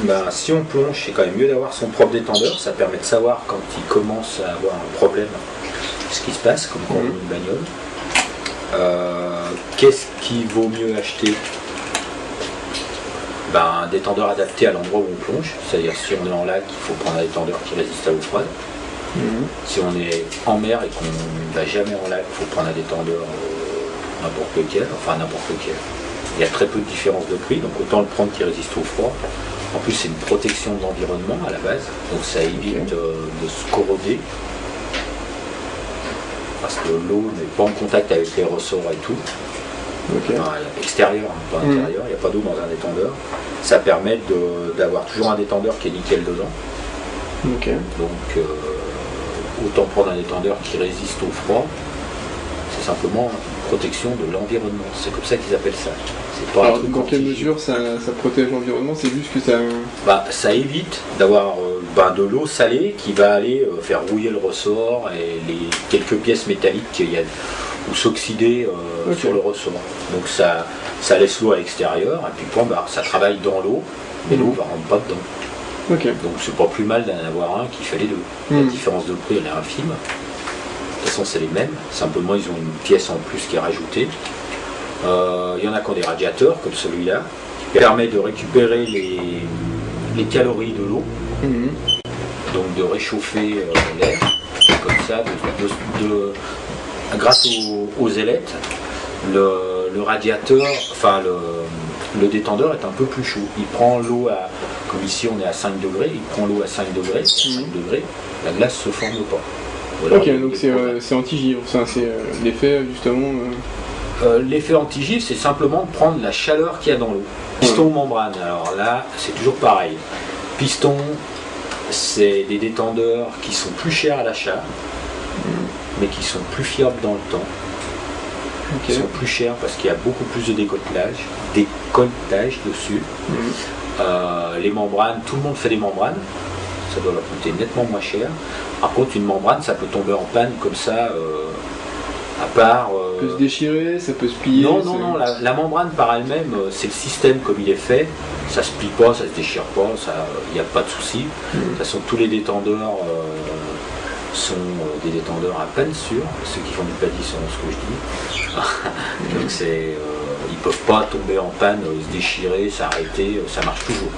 Ben, si on plonge, c'est quand même mieux d'avoir son propre détendeur. Ça permet de savoir quand il commence à avoir un problème, ce qui se passe, comme quand on roule une bagnole. Qu'est-ce qu'il vaut mieux acheter? Ben, un détendeur adapté à l'endroit où on plonge. C'est-à-dire si on est en lac, il faut prendre un détendeur qui résiste à l'eau froide. Si on est en mer et qu'on ne va jamais en lac, il faut prendre un détendeur n'importe lequel, enfin n'importe lequel. Il y a très peu de différence de prix, donc autant le prendre qui résiste au froid. En plus, c'est une protection de l'environnement à la base, donc ça évite de se corroder. Parce que l'eau n'est pas en contact avec les ressorts et tout. Enfin, extérieur, pas intérieur, il n'y a pas d'eau dans un détendeur. Ça permet d'avoir toujours un détendeur qui est nickel dedans. Donc, autant prendre un détendeur qui résiste au froid. C'est simplement une protection de l'environnement. C'est comme ça qu'ils appellent ça. Pas alors, dans quelle mesure ça protège l'environnement? C'est juste que ça... ça évite d'avoir de l'eau salée qui va aller faire rouiller le ressort et les quelques pièces métalliques qu'il y a ou s'oxyder sur le ressort. Donc ça laisse l'eau à l'extérieur et puis ça travaille dans l'eau, mais l'eau ne rentre pas dedans. Donc c'est pas plus mal d'en avoir un qui fait les deux. La différence de prix elle est infime. De toute façon c'est les mêmes, simplement ils ont une pièce en plus qui est rajoutée. Il y en a qui ont des radiateurs comme celui-là, qui permet de récupérer les calories de l'eau, donc de réchauffer l'air, comme ça, grâce aux ailettes, le radiateur, enfin le détendeur est un peu plus chaud. Il prend l'eau comme ici on est à 5 degrés, il prend l'eau à 5 degrés, la glace ne se forme pas. Voilà, donc c'est anti-givre, c'est l'effet justement... L'effet anti-givre, c'est simplement de prendre la chaleur qu'il y a dans l'eau. Piston ou membrane, alors là, c'est toujours pareil. Piston, c'est des détendeurs qui sont plus chers à l'achat, mais qui sont plus fiables dans le temps. Ils sont plus chers parce qu'il y a beaucoup plus de décolletage dessus. Les membranes, tout le monde fait des membranes. Ça doit leur coûter nettement moins cher. Par contre, une membrane, ça peut tomber en panne comme ça, à part... Ça peut se déchirer, ça peut se plier. Non, la membrane par elle-même, c'est le système comme il est fait. Ça se plie pas, ça se déchire pas, il n'y a pas de souci. De toute façon, tous les détendeurs sont des détendeurs à peine sûrs. Ceux qui font du paddy sauront ce que je dis. Donc ils ne peuvent pas tomber en panne, se déchirer, s'arrêter, ça marche toujours.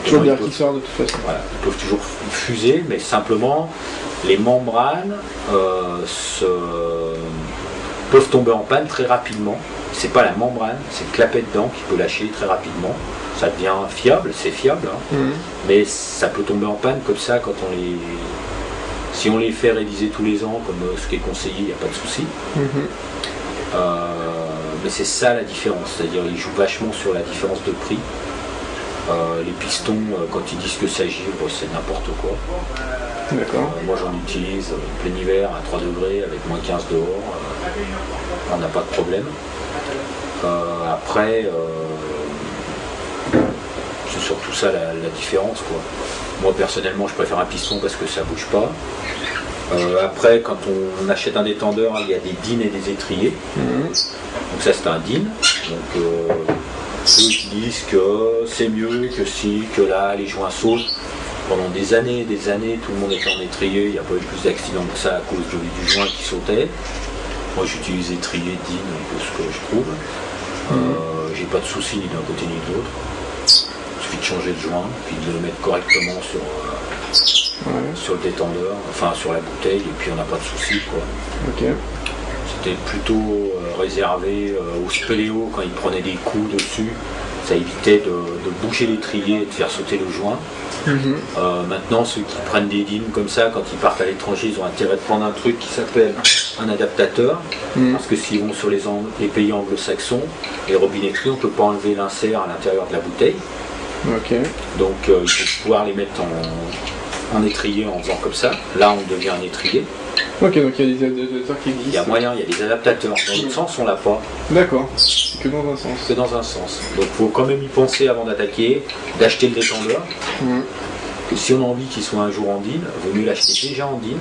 Toujours bien qui sort de toute façon. Voilà, ils peuvent toujours fuser, mais simplement les membranes peuvent tomber en panne très rapidement. C'est pas la membrane, c'est le clapet dedans qui peut lâcher très rapidement. Ça devient fiable, c'est fiable, mais ça peut tomber en panne comme ça si on les fait réviser tous les ans, comme ce qui est conseillé, il n'y a pas de souci. Mais c'est ça la différence, c'est-à-dire ils jouent vachement sur la différence de prix. Les pistons, quand ils disent que ça givre, c'est n'importe quoi. Moi j'en utilise plein hiver à 3 degrés avec moins 15 dehors, on n'a pas de problème. Après, c'est surtout ça la différence, quoi. Moi personnellement je préfère un piston parce que ça bouge pas. Après quand on achète un détendeur, il y a des dînes et des étriers. Donc ça c'est un dîne. Donc ceux qui disent que c'est mieux, que si, que là les joints sautent. Pendant des années, tout le monde était en étrier, il n'y a pas eu plus d'accidents que ça à cause du joint qui sautait. Moi j'utilise étrier, dîne, un peu ce que je trouve. J'ai pas de soucis ni d'un côté ni de l'autre. Il suffit de changer le joint, puis de le mettre correctement sur le détendeur, enfin sur la bouteille, et puis on n'a pas de soucis, quoi. C'était plutôt réservé aux spéléos quand ils prenaient des coups dessus. Ça évitait de bouger l'étrier et de faire sauter le joint. Maintenant, ceux qui prennent des dînes comme ça, quand ils partent à l'étranger, ils ont intérêt de prendre un truc qui s'appelle un adaptateur. Parce que s'ils vont sur les pays anglo-saxons, les robinetteries, on ne peut pas enlever l'insert à l'intérieur de la bouteille. Donc il faut pouvoir les mettre en étrier en faisant comme ça. Là, on devient un étrier. Donc il y a des adaptateurs qui existent. Il y a moyen, il y a des adaptateurs. Dans l'autre sens, on l'a pas. D'accord. C'est que dans un sens. Que dans un sens. Donc il faut quand même y penser avant d'attaquer, d'acheter le détendeur. Que si on a envie qu'il soit un jour en dîne, il vaut mieux l'acheter déjà en dîne.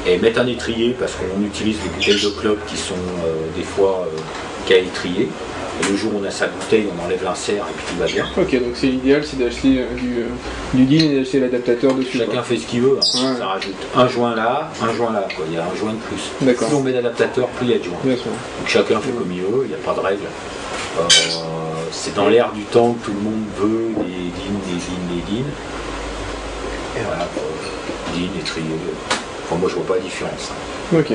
Et mettre un étrier parce qu'on utilise des bouteilles de clope qui sont des fois qu'à étrier. Et le jour où on a sa bouteille, on enlève l'insert et puis tout va bien. Ok, donc c'est l'idéal, c'est d'acheter du DIN et d'acheter l'adaptateur dessus. Chacun fait ce qu'il veut, hein. Ouais. Ça rajoute un joint là, quoi. Il y a un joint de plus. D'accord. Plus on met d'adaptateur, plus il y a de joints. Bien sûr. Donc chacun fait comme il veut, il n'y a pas de règle. C'est dans l'air du temps que tout le monde veut les DIN. Et voilà, DIN, étrier. Enfin, moi je vois pas la différence. Ok.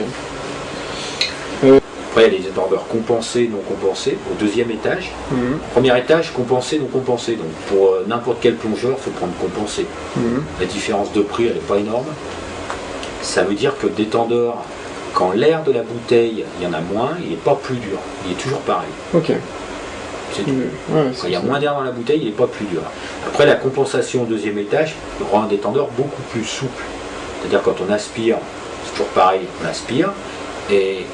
Après il y a les étendeurs compensés, non compensés, au deuxième étage. Mhm. Premier étage, compensé, non compensé. Donc pour n'importe quel plongeur, il faut prendre compensé. Mhm. La différence de prix, elle n'est pas énorme. Ça veut dire que le détendeur, quand l'air de la bouteille, il y en a moins, il n'est pas plus dur. Il est toujours pareil. Ok. C'est tout. Ouais, Quand il y a moins d'air dans la bouteille, il n'est pas plus dur. Après, la compensation au deuxième étage rend un détendeur beaucoup plus souple. C'est-à-dire quand on aspire, c'est toujours pareil, on aspire, et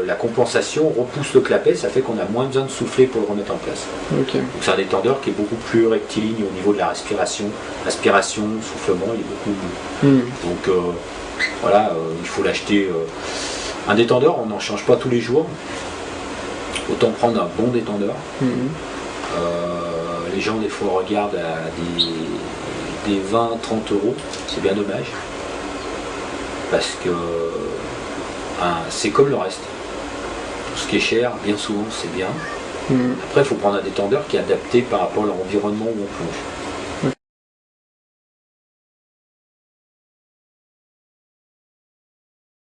la compensation repousse le clapet, ça fait qu'on a moins besoin de souffler pour le remettre en place. Ok. Donc c'est un détendeur qui est beaucoup plus rectiligne au niveau de la respiration. Aspiration, soufflement, il est beaucoup mieux. Mhm. Donc voilà, il faut l'acheter. Un détendeur, on n'en change pas tous les jours. Autant prendre un bon détendeur. Mhm. Les gens des fois regardent à des 20-30 euros, c'est bien dommage. Parce que c'est comme le reste. Tout ce qui est cher, bien souvent c'est bien. Mhm. Après il faut prendre un détendeur qui est adapté par rapport à l'environnement où on plonge.